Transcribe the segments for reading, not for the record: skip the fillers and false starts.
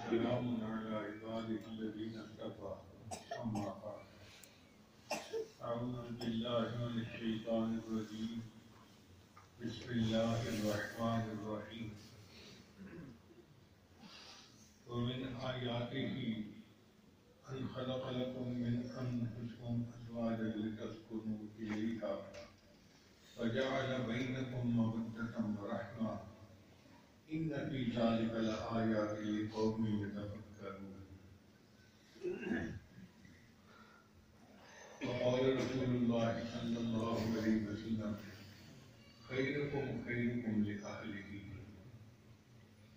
وسلام على عباده الذين اصطفى أما بعد أعوذ بالله من الشيطان الرجيم بسم الله الرحمن الرحيم ومن آياته أن خلق لكم من أنفسكم أزواجا لتسكنوا إليها وجعل بينكم مودة ورحمة إن في ذلك لآيات لقوم يتفكرون. وقال رسول الله صلى الله عليه وسلم خيركم خيركم لأهله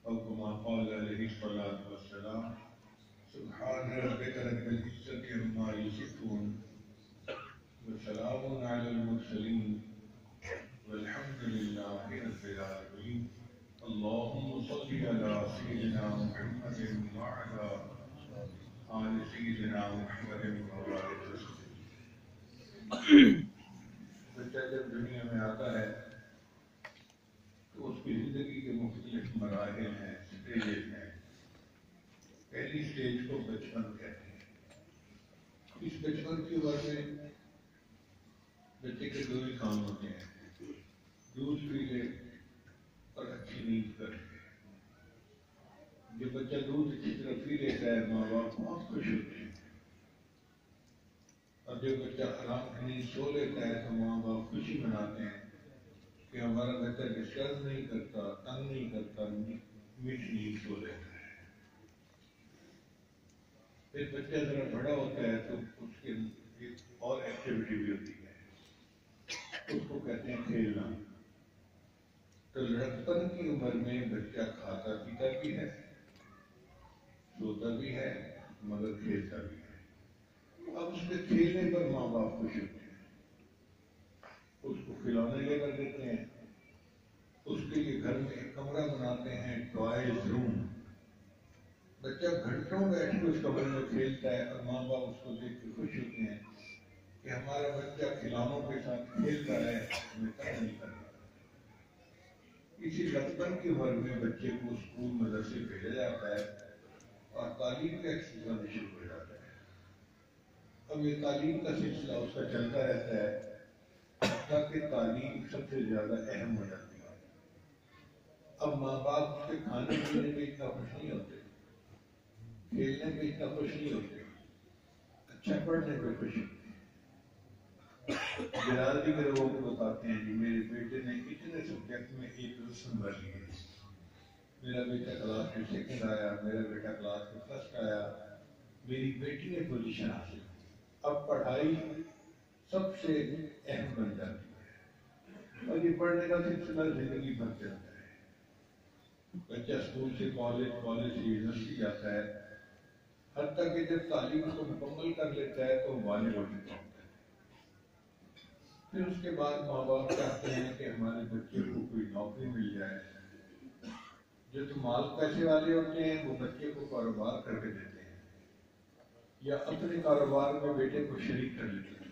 أو كما قال عليه الصلاة والسلام سبحان ربك رب العزة عما يصفون وسلام على المرسلين والحمد لله رب العالمين. اللهم صل على سيدنا محمد وعلى آل سيدنا محمد وبارك وسلم. بچہ جب دنیا میں آتا ہے تو اس کی زندگی کے مختلف مراحل ہیں، اسٹیجز ہیں. پہلی اسٹیج کو بچپن کہتے ہیں. اس بچپن کی عمر میں بچے کے دو ہی کام ہوتے ہیں، دودھ پی لے اور اچھی نیند کر لے. جب بچہ دودھ اچھی طرح پی لیتا ہے ماں باپ بہت خوش ہوتے ہیں، اور جب بچہ آرام کی نیند سو لیتا ہے تو ماں باپ خوشی مناتے ہیں کہ ہمارا بچہ ڈسٹرب نہیں کرتا، تنگ نہیں کرتا، میٹھی نیند سو لیتا ہے. پھر بچہ ذرا بڑا ہوتا ہے تو اس کے ایک اور ایکٹیویٹی بھی ہوتی ہے، اس کو کہتے ہیں کھیلنا. تو لڑکپن کی عمر میں بچہ کھاتا پیتا بھی ہے، سوتا بھی ہے، مگر کھیلتا بھی ہے. اب اس کے کھیلنے پر ماں باپ خوش ہوتے ہیں، اس کو کھلونے لے کر دیتے ہیں، اس کے لیے گھر میں ایک کمرہ بناتے ہیں، ٹوائز روم. بچہ گھنٹوں بیٹھ کے اس کمرے میں کھیلتا ہے اور ماں باپ اس کو دیکھ کے خوش ہوتے ہیں کہ ہمارا بچہ کھلونوں کے ساتھ کھیلتا ہے، ہمیں تنگ نہیں کرتا. اسی لڑکپن کی عمر میں بچے کو اسکول مدرسے بھیجا جاتا ہے اور تعلیم کا ایک سلسلہ شروع ہو جاتا ہے. اب یہ تعلیم کا سلسلہ اس کا چلتا رہتا ہے حتیٰ کہ تعلیم سب سے زیادہ اہم ہو جاتی ہے. اب ماں باپ اس کے کھانے پینے پہ اتنا خوش نہیں ہوتے، کھیلنے پہ اتنا خوش نہیں ہوتے، اچھا پڑھنے پہ خوش ہوتے. برادری کے لوگوں کو بتاتے ہیں کہ میرے بیٹے نے اتنے سبجیکٹ میں 1 نمبر لیے، میرا بیٹا کلاس میں سیکنڈ آیا، میرا بیٹا کلاس میں فرسٹ آیا، میری بیٹی نے پوزیشن حاصل کی. اب پڑھائی سب سے اہم بن جاتی ہے اور یہ پڑھنے کا سلسلہ زندگی بھر چلتا ہے. بچہ اسکول سے کالج، کالج سے یونیورسٹی جاتا ہے، حتیٰ کہ جب تعلیم کو مکمل کر لیتا ہے تو بالغ ہو چکا ہوتا ہے. پھر اس کے بعد ماں باپ چاہتے ہیں کہ ہمارے بچے کو کوئی نوکری مل جائے. جو تو مال پیسے والے ہوتے ہیں وہ بچے کو کاروبار کر کے دیتے ہیں یا اپنے کاروبار میں بیٹے کو شریک کر لیتے ہیں.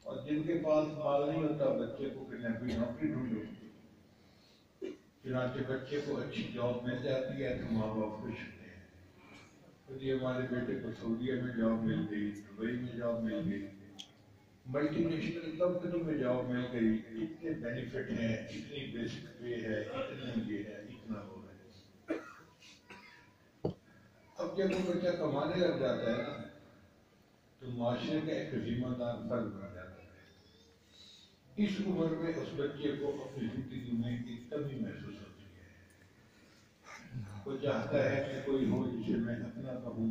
اور جن کے پاس مال نہیں ہوتا بچے کو کہیں نہ کوئی نوکری ڈھونڈو. چنانچہ بچے کو اچھی جاب مل جاتی ہے تو ماں باپ خوش ہوتے ہیں. تو ہمارے بیٹے کو سعودیہ میں جاب مل گئی، دبئی میں جاب مل گئی، ملٹی نیشنل کمپنی میں جاب مل گئی، اتنے بینیفٹ ہیں، اتنی بیسک پے ہے، اتنا یہ ہے، اتنا وہ ہے. اب جب وہ بچہ کمانے لگ جاتا ہے نا تو معاشرے کا ایک ذمہ دار فرد بن جاتا ہے. اس عمر میں اس بچے کو اپنی زندگی میں ایک کمی محسوس ہوتی ہے. وہ چاہتا ہے کہ کوئی ہو جسے میں اپنا کہوں،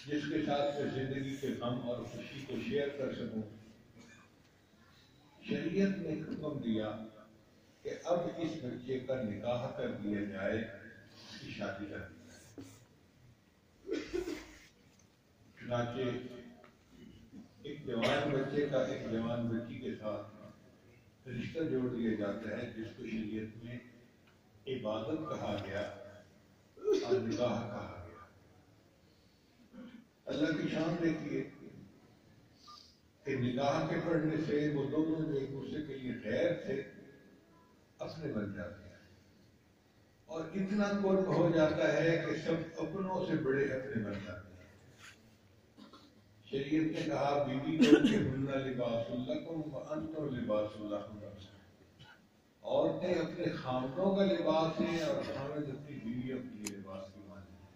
جس کے ساتھ میں زندگی کے غم اور خوشی کو شیئر کر سکوں. شریعت نے حکم دیا کہ اب اس بچے کا نکاح کر دیا جائے، اس کی شادی کر دی جائے. چنانچہ ایک جوان بچے کا ایک جوان بچی کے ساتھ رشتہ جوڑ دیا جاتا ہے، جس کو شریعت میں عبادت کہا گیا اور نکاح کہا گیا. اللہ کی شان دیکھیے کہ نکاح کے پڑھنے سے وہ دونوں جو ایک دوسرے کے لیے غیر تھے اپنے بن جاتے ہیں. اور اتنا قرب ہو جاتا ہے کہ سب اپنوں سے بڑے اپنے بن جاتے ہیں۔ شریعت نے کہا بیوی کو کہ ہن لباس لکم وانتم لباس لہن، عورتیں اپنے خاوندوں کا لباس ہیں اور خاوند اپنی بیویوں کے لیے لباس کی مانتے ہیں۔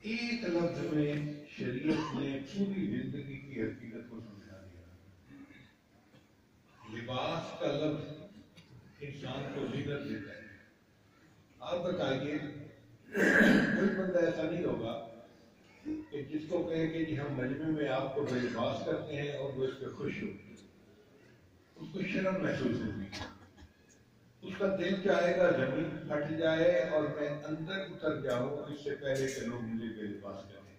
ایک لفظ میں شریعت نے پوری زندگی کی حقیقت کو سمجھا دیا۔ لباس کا لفظ انسان کو زینت دیتا ہے۔ آپ بتائیے کوئی بندہ ایسا نہیں ہوگا کہ جس کو کہے کہ جی ہم مجمع میں آپ کو بے لباس کرتے ہیں اور وہ اس پہ خوش ہو، اس کو شرم محسوس ہوگی، اس کا دل چاہے گا زمین پھٹ جائے اور میں اندر اتر جاؤں اس سے پہلے کہ لوگ مجھے بے لباس کریں۔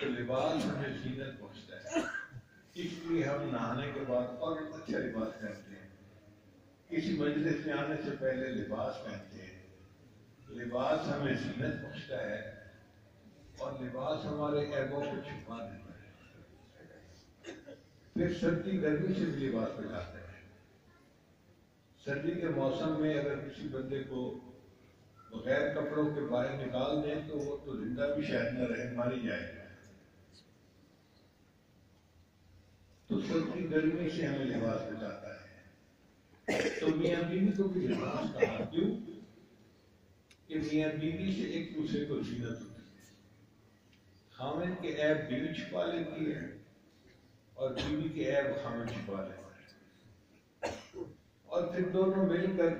تو لباس ہمیں زینت پہنچتا ہے، اس لیے ہم نہانے کے بعد اور اچھا لباس پہنتے ہیں، کسی مجلس میں آنے سے پہلے لباس پہنتے ہیں۔ لباس ہمیں زینت پہنچتا ہے اور لباس ہمارے عیبوں کو چھپا دیتا ہے۔ پھر سردی گرمی سے بھی لباس بچاتا ہے۔ سردی کے موسم میں اگر کسی بندے کو بغیر کپڑوں کے باہر نکال دیں تو وہ تو زندہ بھی شاید نہ رہے، ماری جائے گا۔ تو سردی گرمی سے ہمیں لباس بچاتا ہے۔ تو میاں بیوی کو بھی لباس کہا، کیوں کہ میاں بیوی سے ایک دوسرے کو زینت ہوتی ہے۔ خاوند کے عیب بیوی چھپا لیتی ہے اور بیوی کے عیب خاوند چھپا لیتا ہے، اور پھر دونوں مل کر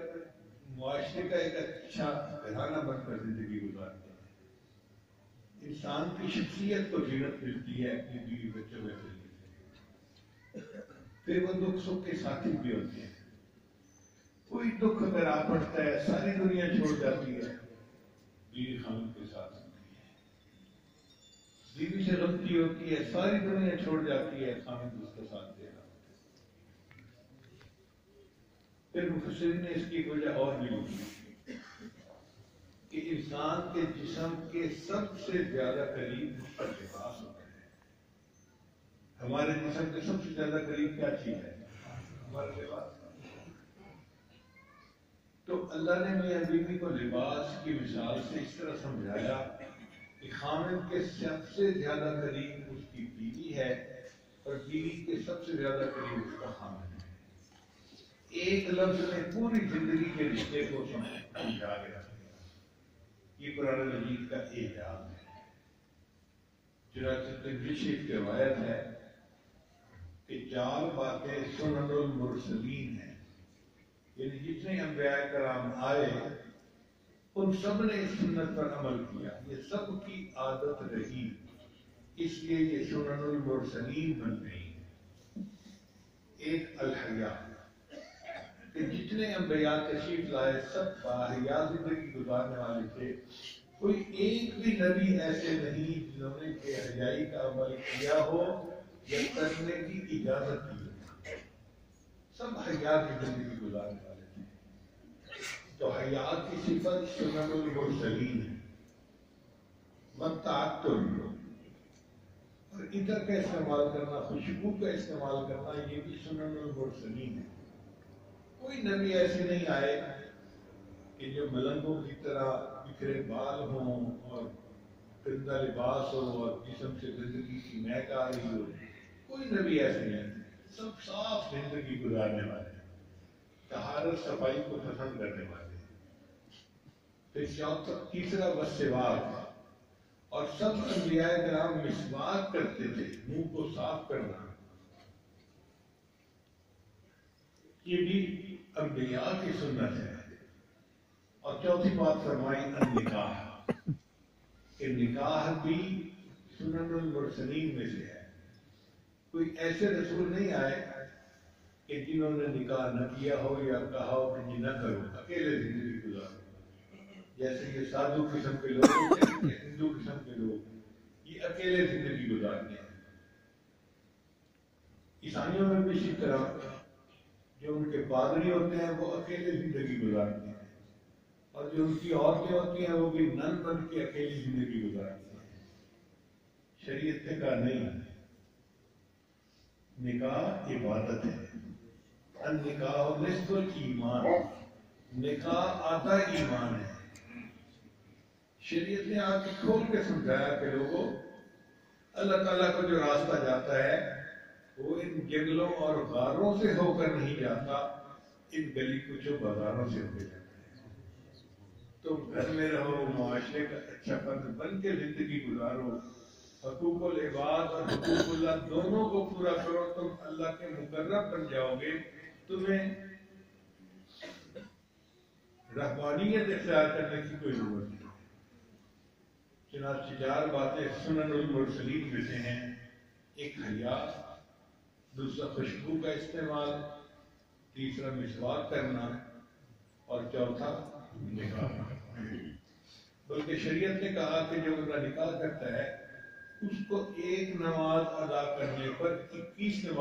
معاشرے کا ایک اچھا گھرانہ بن کر زندگی گزارتے ہیں۔ انسان کی شخصیت کو زینت ملتی ہے اپنی بیوی بچوں میں سے۔ پھر وہ دکھ سکھ کے ساتھی بھی ہوتے ہیں۔ کوئی دکھ اگر آ پڑتا ہے ساری دنیا چھوڑ جاتی ہے، بیوی خاوند کے ساتھ ہوتی ہے۔ بیوی سے غلطی ہوتی ہے ساری دنیا چھوڑ جاتی ہے، خاوند اس کے ساتھ دے رہا۔ پھر مفسرین نے اس کی وجہ اور بھی لکھی کہ انسان کے جسم کے سب سے زیادہ قریب اس کا لباس ہوتا ہے۔ ہمارے جسم کے سب سے زیادہ قریب کیا چیز ہے؟ ہمارا لباس۔ تو اللہ نے میاں بیوی کو لباس کی مثال سے اس طرح سمجھایا کہ خاوند کے سب سے زیادہ قریب اس کی بیوی ہے اور بیوی کے سب سے زیادہ قریب اس کا خاوند ہے۔ ایک لفظ میں پوری زندگی کے رشتے کو سمجھا گیا۔ یہ قرآن مجید کا اعجاز ہے۔ چنانچہ ترمذی شریف کی روایت ہے کہ 4 باتیں سنن المرسلین ہیں، یعنی جتنے انبیاء کرام آئے ان سب نے اس سنت پر عمل کیا، یہ سب کی عادت رہی، اس لیے یہ سنن المرسلین بن گئی۔ ایک الحیا، کہ جتنے انبیاء تشریف لائے سب باحیا زندگی گزارنے والے تھے، کوئی ایک بھی نبی ایسے نہیں جنہوں نے کہ حیائی کا عمل کیا ہو یا کرنے کی اجازت دی ہو، سب حیا کی زندگی گزارنے والے تھے۔ تو حیا کی صفت سنن المرسلین ہے۔ والتعطر، اور عطر کا استعمال کرنا، خوشبو کا استعمال کرنا، یہ بھی سنن المرسلین ہے۔ کوئی نبی ایسے نہیں آئے کہ جو ملنگوں کی طرح بکھرے بال ہوں اور گندا لباس ہو اور جسم سے زندگی کی مہک آ رہی ہو، کوئی نبی ایسے نہیں، سب صاف زندگی گزارنے والے ہیں، طہارت صفائی کو پسند کرنے والے ہیں۔ پھر تیسرا والسواک، اور سب انبیاء کرام مسواک کرتے تھے، منہ کو صاف کرنا، یہ بھی انبیاء کی سنت ہے۔ اور چوتھی بات فرمائی النکاح، کہ نکاح بھی سنن المرسلین میں سے ہے۔ کوئی ایسے رسول نہیں آئے کہ جنہوں نے نکاح نہ کیا ہو یا کہا ہو کہ جی نہ کرو، اکیلے زندگی گزارو۔ جیسے یہ سادھو قسم کے لوگ، ہندو قسم کے لوگ، یہ اکیلے زندگی گزارتے ہیں۔ عیسائیوں میں بھی اسی طرح جو ان کے پادری ہوتے ہیں وہ اکیلے زندگی گزارتے ہیں، اور جو ان کی عورتیں ہوتی ہیں وہ بھی نن بن کے اکیلی زندگی گزارتی ہیں۔ شریعت نے کہا نہیں، نکاح عبادت ہے، النکاح نصف الایمان، نکاح آدھا ایمان ہے. شریعت نے آ کے کھول کے سمجھایا کہ لوگوں اللہ تعالیٰ کو جو راستہ جاتا ہے وہ ان جنگلوں اور غاروں سے ہو کر نہیں جاتا، ان گلی کوچوں بازاروں سے ہو کے جاتا ہے. تم گھر میں رہو، معاشرے کا اچھا فرد بن کے زندگی گزارو، حقوق العباد اور حقوق اللہ دونوں کو پورا کرو، تم اللہ کے مقرب بن جاؤ گے. تمہیں رحمانیت اختیار کرنے کی کوئی ضرورت نہیں. چنانچہ 4 باتیں سنن المرسلین میں سے ہیں. ایک حیا، دوسرا خوشبو کا استعمال، تیسرا مسواک کرنا اور چوتھا نکاح. بلکہ شریعت نے کہا کہ جو بندہ نکاح کرتا ہے اس کو ایک نماز ادا کرنے پر 21 نماز